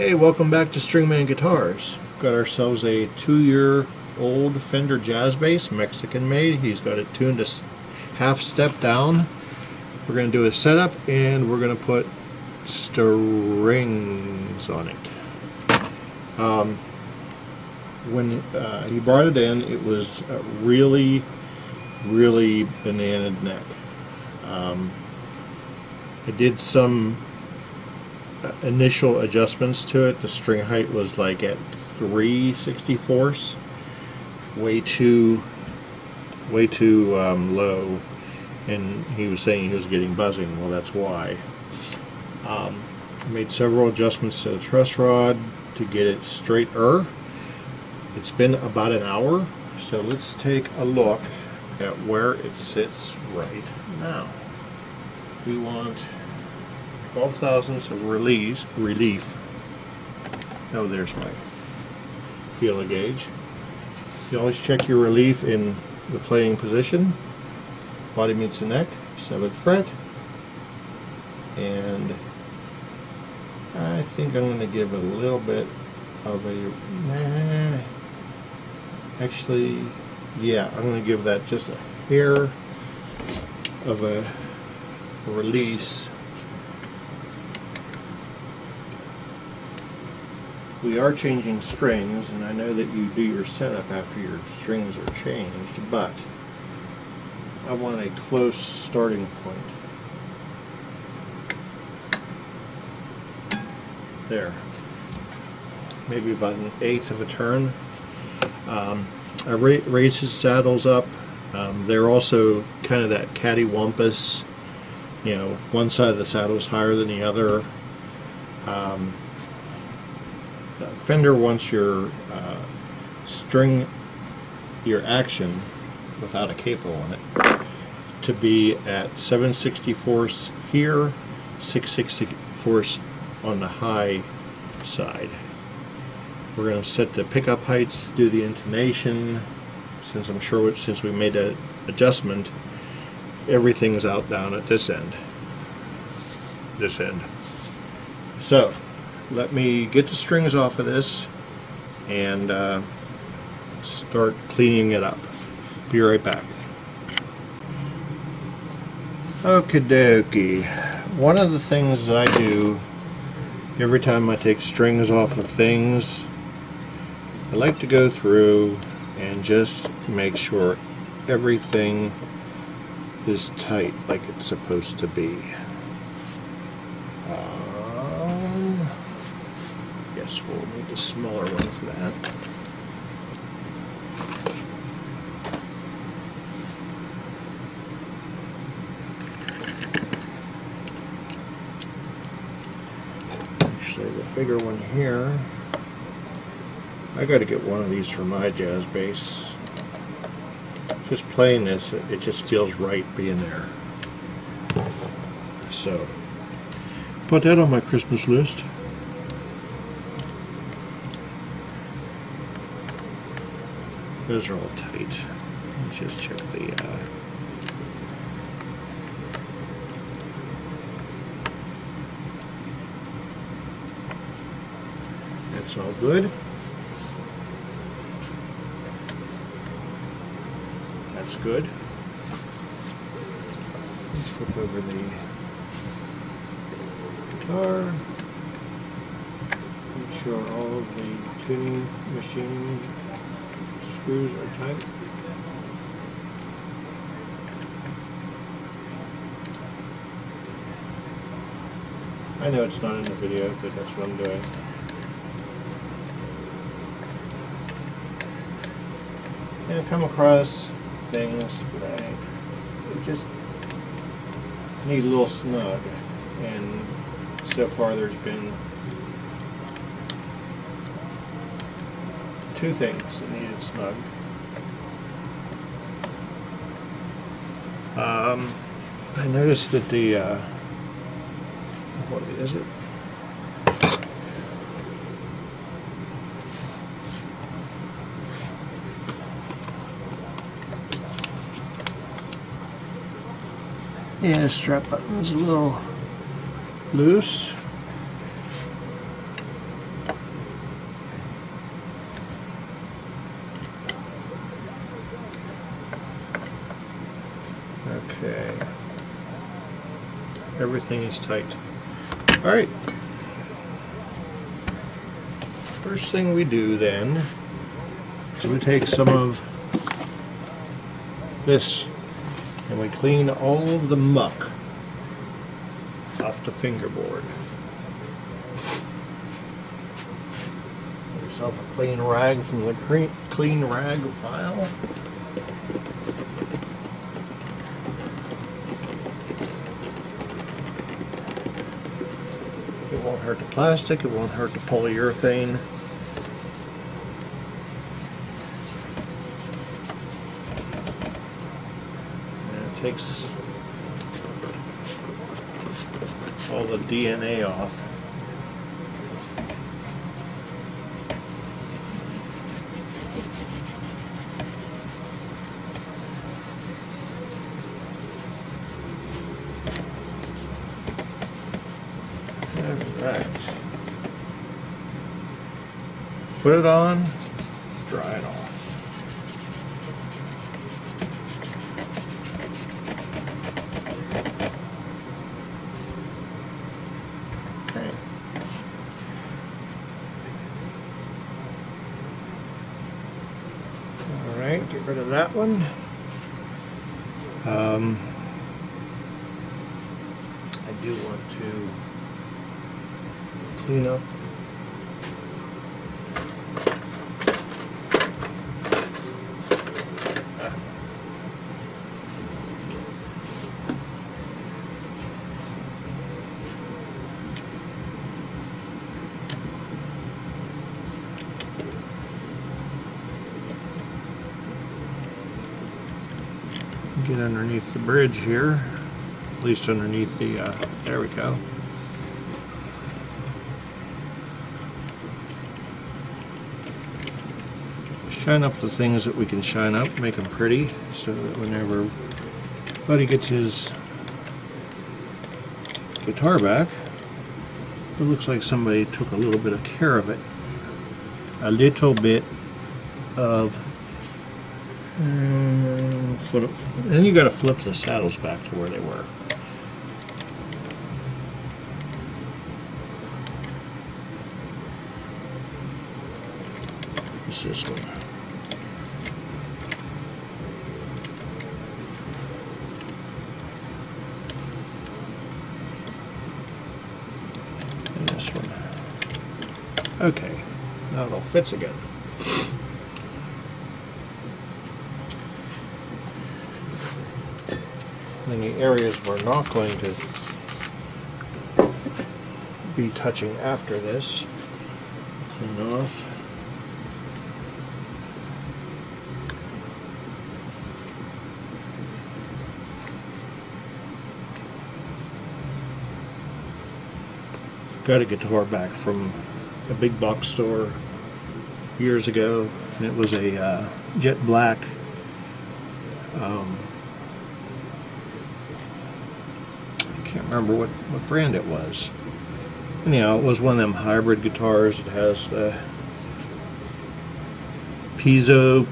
Hey, welcome back to Stringman Guitars. Got ourselves a 2-year-old Fender Jazz Bass, Mexican made. He's got it tuned to half step down. We're going to do a setup and we're going to put strings on it. When he brought it in, it was really banana neck. I did some initial adjustments to it. The string height was like at 3/64, way too low, and he was saying he was getting buzzing. Well, that's why. I made several adjustments to the truss rod to get it straighter. It's been about an hour, so let's take a look at where it sits right now. We want 12 thousandths of relief. Oh, there's my feeler gauge. You always check your relief in the playing position. Body meets the neck, 7th fret. And I think I'm going to give a little bit of a... Actually, yeah, I'm going to give that just a hair of a release. We are changing strings, and I know that you do your setup after your strings are changed, but I want a close starting point. There. Maybe about 1/8 of a turn. I raise his saddles up. They're also kind of that cattywampus, you know, one side of the saddle is higher than the other. Fender wants your string, your action without a capo on it, to be at 7/64 here, 6/64 on the high side. We're going to set the pickup heights, do the intonation. Since I'm sure since we made that adjustment, everything's out down at this end. So let me get the strings off of this and start cleaning it up. Be right back. Okie dokie. One of the things that I do every time I take strings off of things, I like to go through and just make sure everything is tight like it's supposed to be. Yes, we'll need a smaller one for that. Actually, the bigger one here. I got to get one of these for my jazz bass. Just playing this, it just feels right being there. So, put that on my Christmas list. Those are all tight. Let's just check the that's all good. That's good. Let's flip over the guitar. Make sure all of the tuning machine screws are tight. I know it's not in the video, but that's what I'm doing. And I come across things that I just need a little snug, and so far there's been 2 things that needed snug. I noticed that the what is it? Yeah, the strap button's a little loose. Okay. Everything is tight. Alright. First thing we do then is we take some of this and we clean all of the muck off the fingerboard. Get yourself a clean rag from the clean rag file. It won't hurt the plastic, it won't hurt the polyurethane. And it takes all the DNA off. Alright. Put it on, dry it off. Okay. Alright, get rid of that one. I do want to clean up get underneath the bridge here, at least underneath the, there we go. Shine up the things that we can shine up, make them pretty, so that whenever Buddy gets his guitar back, it looks like somebody took a little bit of care of it. A little bit of and then you got to flip the saddles back to where they were. What's this one? And this one. Okay, now it all fits again. And the areas we're not going to be touching after this, clean off. Got a guitar back from a big box store years ago, and it was a jet black I can't remember what brand it was. Anyhow, it was one of them hybrid guitars. It has the piezo,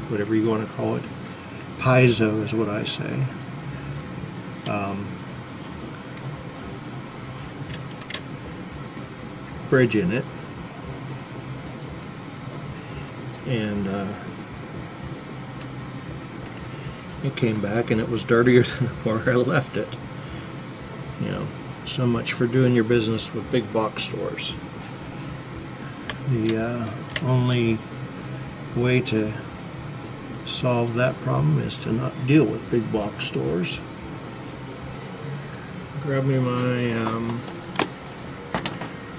whatever you want to call it. Piezo is what I say. Bridge in it. And it came back and it was dirtier than where I left it. You know, so much for doing your business with big box stores. The only way to solve that problem is to not deal with big box stores. Grab me my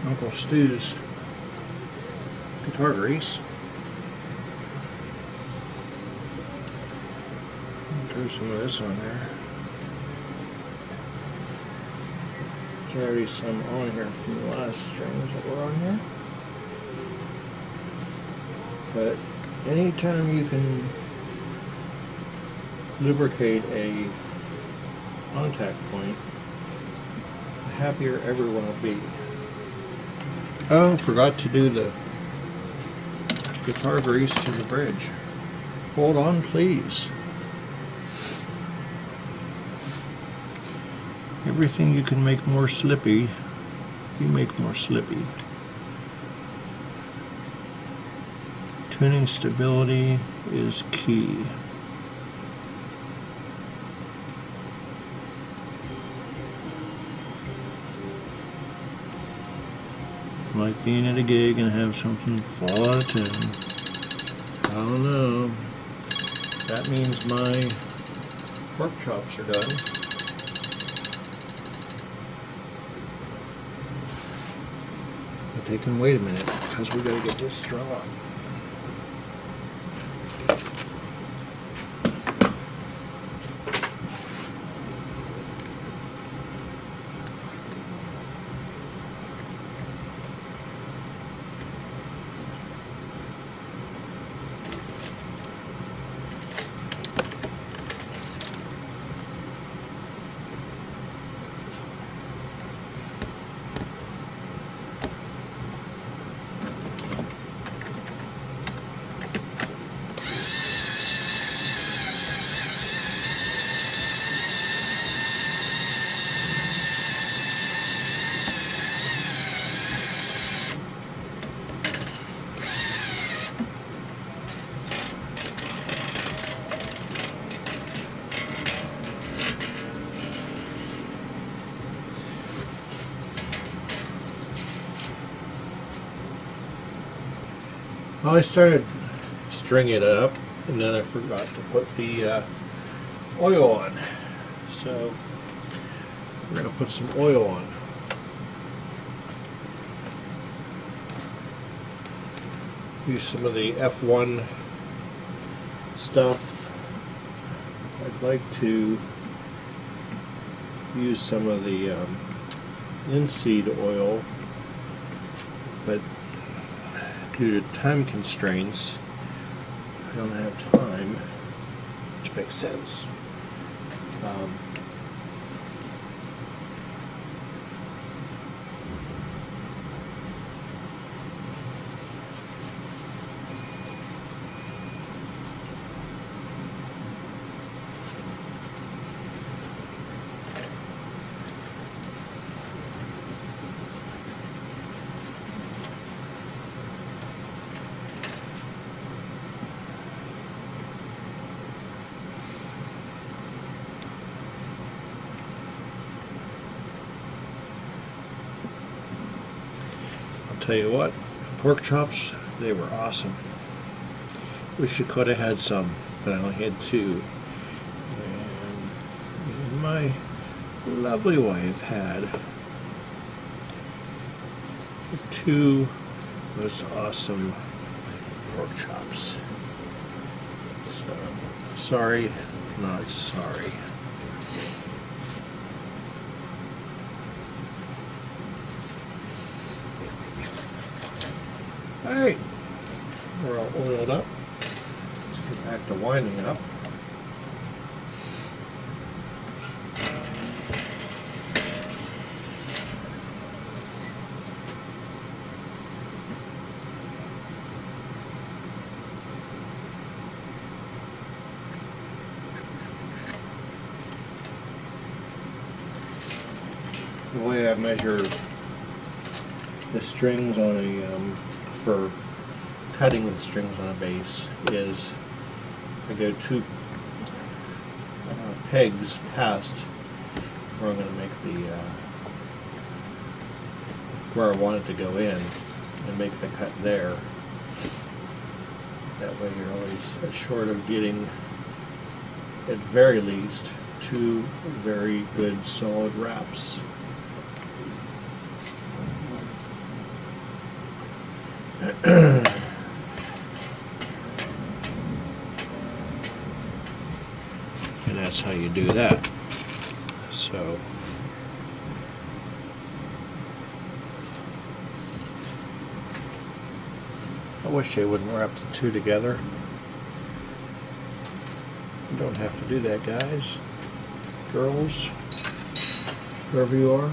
Uncle Stu's guitar grease. Throw some of this on there. There's already some on here from the last strings that were on here. But anytime you can lubricate a contact point, the happier everyone will be. Oh, forgot to do the guitar grease to the bridge. Hold on, please. Everything you can make more slippy, you make more slippy. Tuning stability is key. Like being at a gig and have something fall out of tune. I don't know. That means my pork chops are done. But they can wait a minute because we gotta get this strung up. Well, I started stringing it up, and then I forgot to put the oil on. So we're going to put some oil on. Use some of the F1 stuff. I'd like to use some of the linseed oil, but due to time constraints, I don't have time, which makes sense. Tell you what, pork chops, they were awesome. Wish you could have had some, but I only had two. And my lovely wife had two most awesome pork chops. So, sorry, not sorry. Alright, we're all oiled up. Let's get back to winding up. The way I measure the strings on a for cutting the strings on a bass is I go two pegs past where I'm going to make the where I want it to go in and make the cut there. That way you're always short of getting, at very least, two very good solid wraps. And that's how you do that. So I wish they wouldn't wrap the two together. You don't have to do that, guys, girls, whoever you are.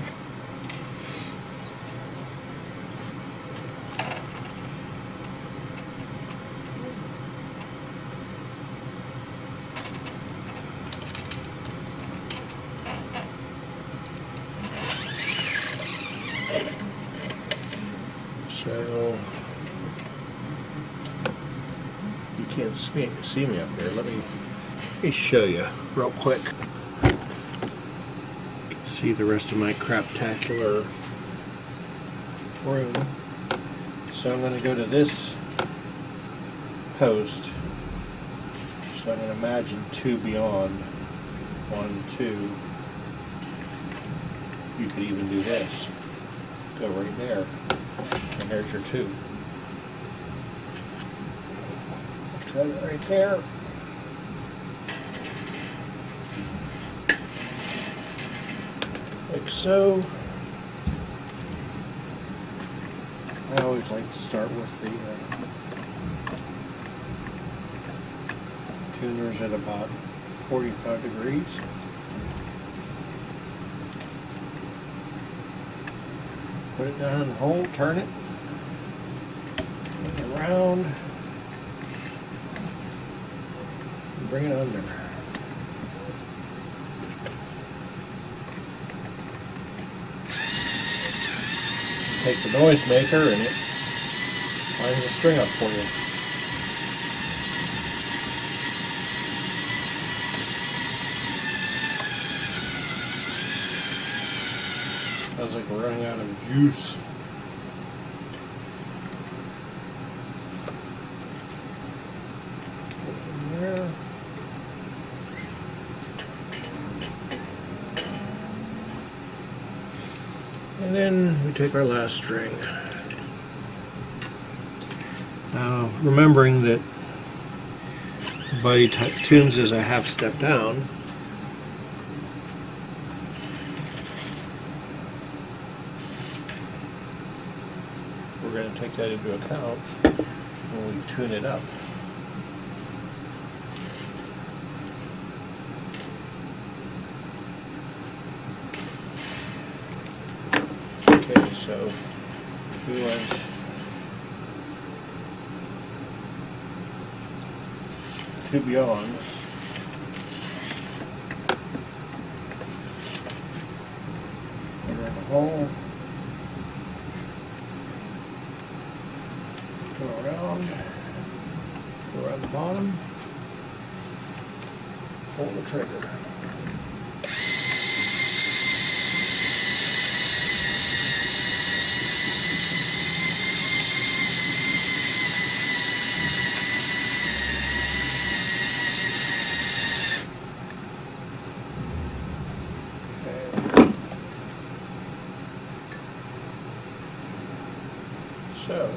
can't see me up here. Let me show you real quick. You can see the rest of my craptacular room. So I'm going to go to this post. So I'm going to imagine 2 beyond. 1, 2. You could even do this. Go right there. And there's your 2. Cut it right there. Like so. I always like to start with the tuners at about 45 degrees. Put it down and hold, turn it around, and bring it under. Take the noisemaker and it lines the string up for you. Sounds like we're running out of juice. Put it in there. And then we take our last string. Now, remembering that Buddy tunes is a half step down, we're going to take that into account when we tune it up. Okay, so we went two beyond. Put her in the hole. Go around the bottom, pull the trigger. Okay. So.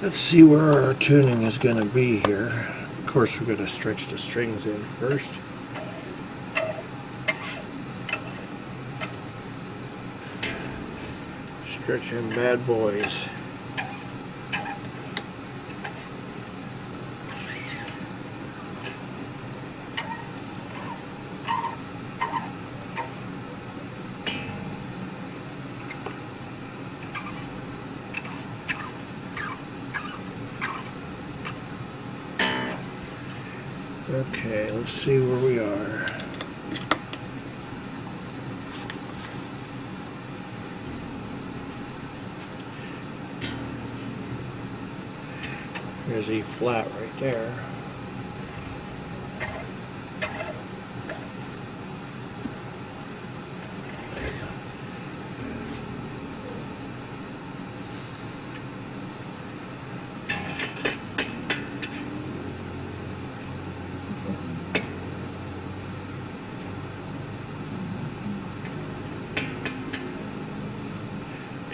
Let's see where our tuning is going to be here. Of course, we're going to stretch the strings in first. Stretch in bad boys. Okay, let's see where we are. There's E flat right there.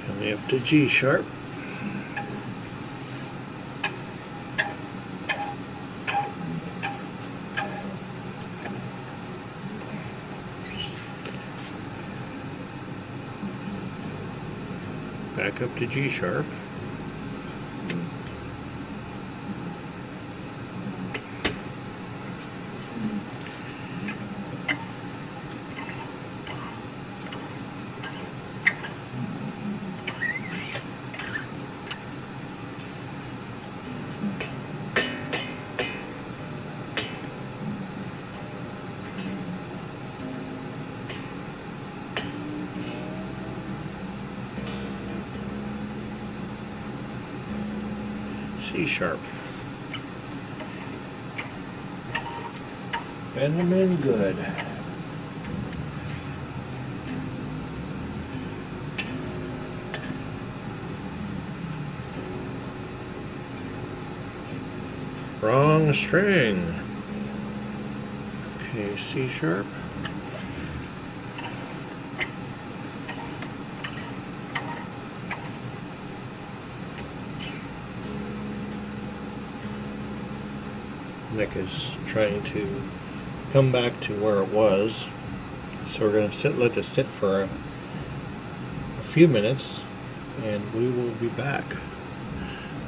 Coming up to G sharp. Back up to G sharp. C sharp. Bend them in good. Wrong string. Okay, C sharp. Nick is trying to come back to where it was, so we're going to let this sit for a few minutes and we will be back.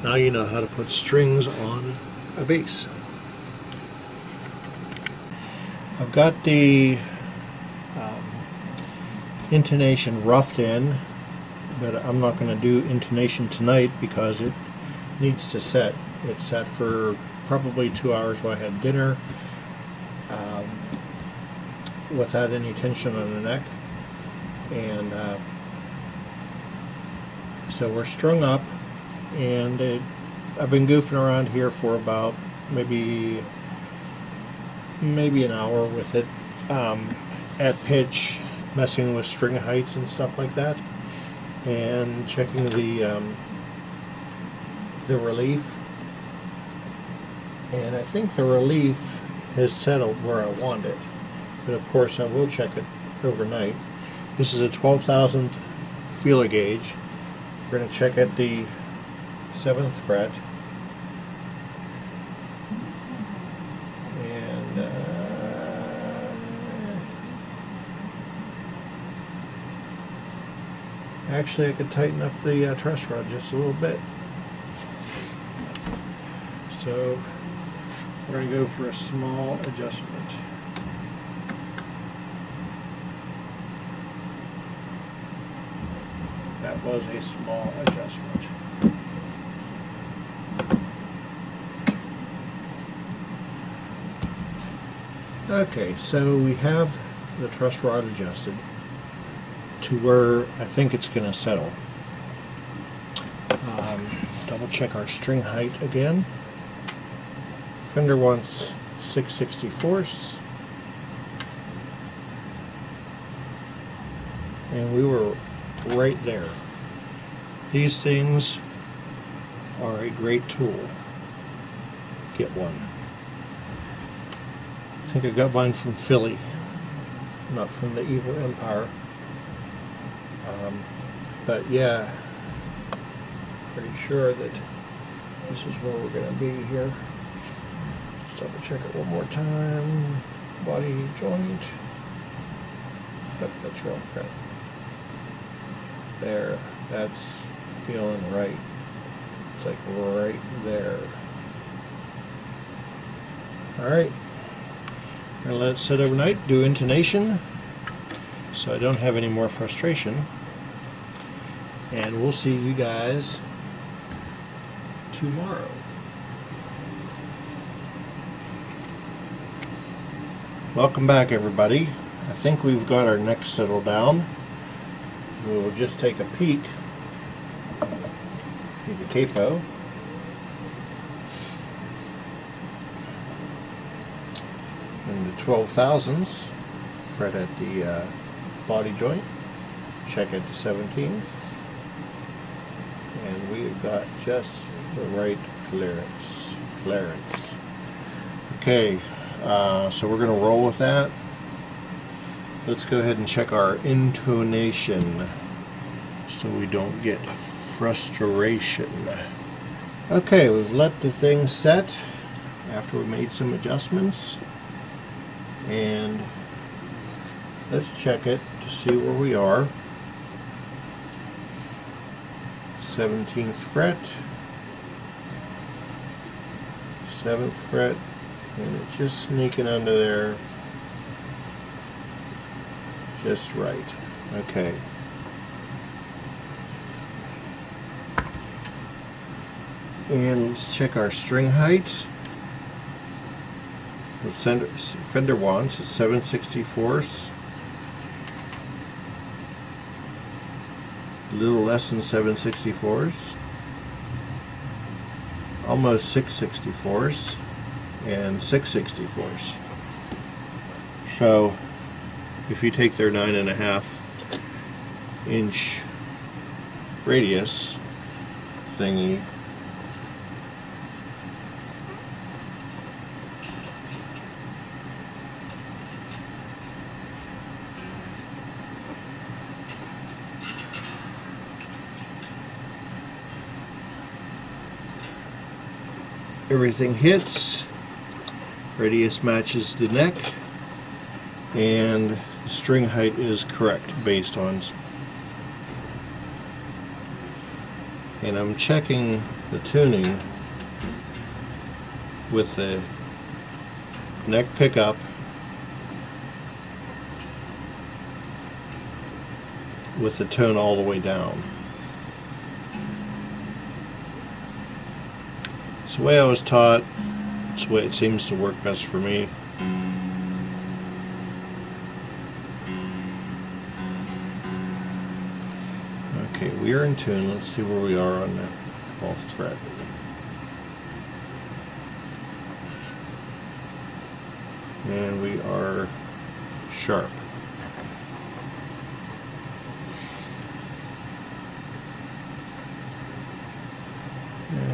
Now you know how to put strings on a bass. I've got the intonation roughed in, but I'm not going to do intonation tonight because it needs to set. It's set for probably 2 hours while I had dinner, without any tension on the neck, and so we're strung up, and I've been goofing around here for about maybe an hour with it, at pitch, messing with string heights and stuff like that, and checking the relief. And I think the relief has settled where I want it, but of course I will check it overnight. This is a 12,000th feeler gauge. We're going to check at the 7th fret, and actually I could tighten up the truss rod just a little bit. So we're going to go for a small adjustment. That was a small adjustment. Okay, so we have the truss rod adjusted to where I think it's going to settle. Double check our string height again. Fender wants 6/64, and we were right there. These things are a great tool. Get one. I think I got mine from Philly, not from the Evil Empire. But yeah, pretty sure that this is where we're going to be here. Just double check it one more time. Body joint. Oh, that's wrong fret. There, that's feeling right. It's like right there. Alright, I'm going to let it sit overnight, do intonation, so I don't have any more frustration. And we'll see you guys tomorrow. Welcome back, everybody. I think we've got our neck settled down. We'll just take a peek at the capo. And the 12,000s, fret at the body joint, check at the 17th, and we've got just the right clearance. Okay, so we're going to roll with that. Let's go ahead and check our intonation so we don't get frustration. Okay, we've let the thing set after we made some adjustments, and let's check it to see where we are. 17th fret, 7th fret, and it's just sneaking under there just right. Okay. And let's check our string height. Fender wants is 7/64, a little less than 7/64. almost 6/64 and 6/64. So if you take their 9.5-inch radius thingy, everything hits, radius matches the neck, and the string height is correct based on, and I'm checking the tuning with the neck pickup with the tone all the way down. It's the way I was taught. It's the way it seems to work best for me. Okay, we are in tune. Let's see where we are on the 12th fret. And we are sharp.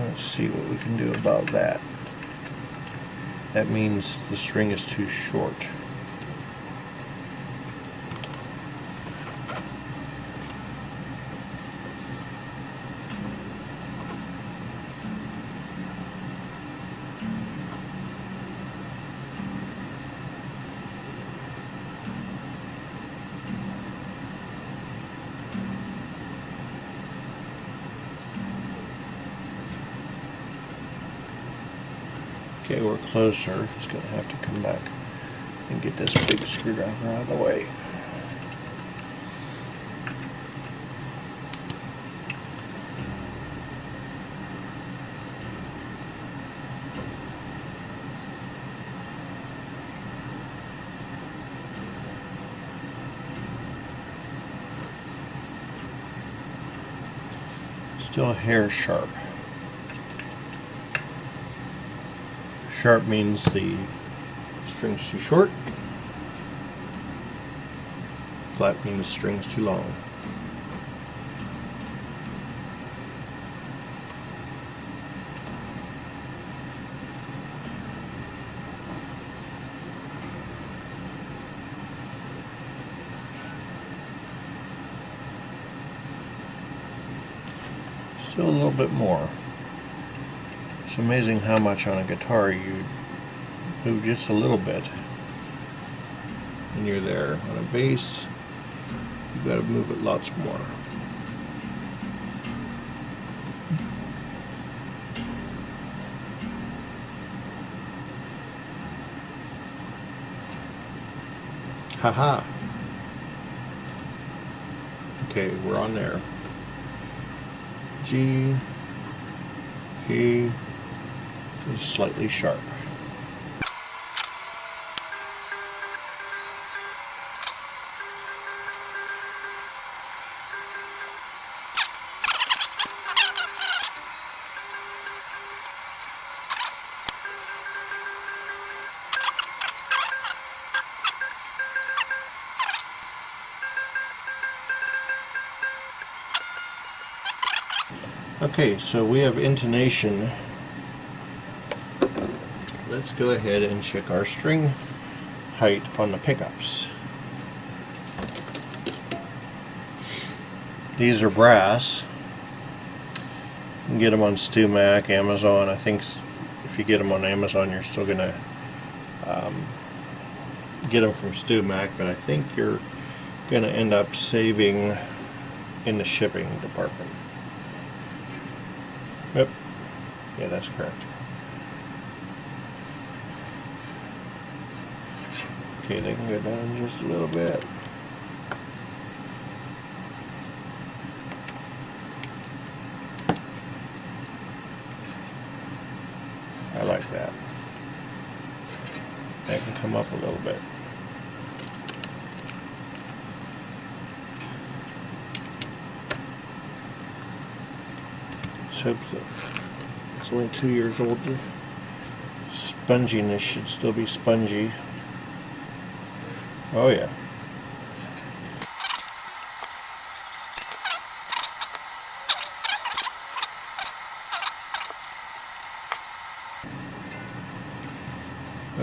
Let's see what we can do about that. That means the string is too short. Okay, we're closer. It's going to have to come back and get this big screwdriver out of the way. Still hair sharp. Sharp means the string's too short. Flat means the string's too long. Still a little bit more. It's amazing how much on a guitar you move just a little bit and you're there. On a bass, you've got to move it lots more. Haha. Okay, we're on there. G is slightly sharp. Okay, so we have intonation. Let's go ahead and check our string height on the pickups. These are brass. You can get them on StewMac, Amazon. I think if you get them on Amazon, you're still gonna get them from StewMac, but I think you're gonna end up saving in the shipping department. Yep. Yeah, that's correct. Okay, they can go down just a little bit. I like that. That can come up a little bit. Let's It's only 2 years old. The sponginess should still be spongy. Oh yeah.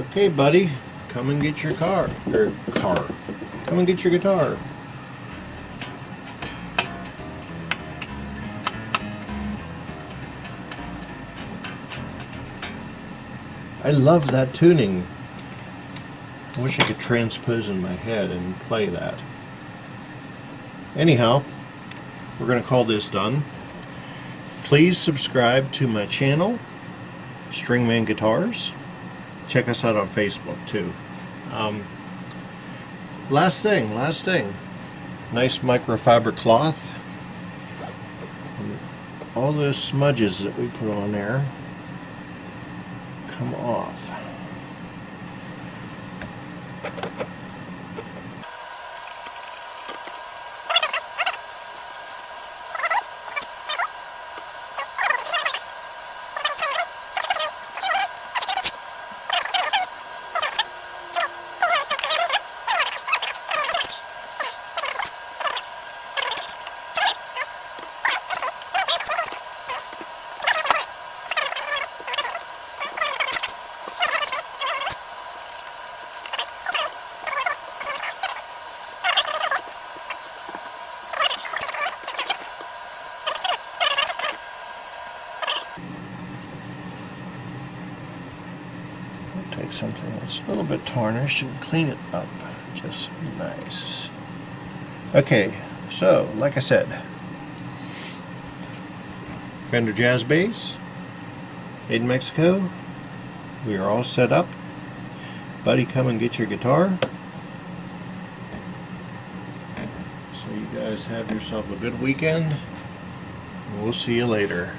Okay, buddy, come and get your car. Come and get your guitar. I love that tuning. I wish I could transpose in my head and play that. Anyhow, we're going to call this done. Please subscribe to my channel, Stringman Guitars. Check us out on Facebook too. Last thing. Nice microfiber cloth. And all those smudges that we put on there come off. Take something that's a little bit tarnished and clean it up just nice. Okay, so like I said, Fender Jazz Bass, made in Mexico. We are all set up. Buddy, come and get your guitar. So you guys have yourself a good weekend. We'll see you later.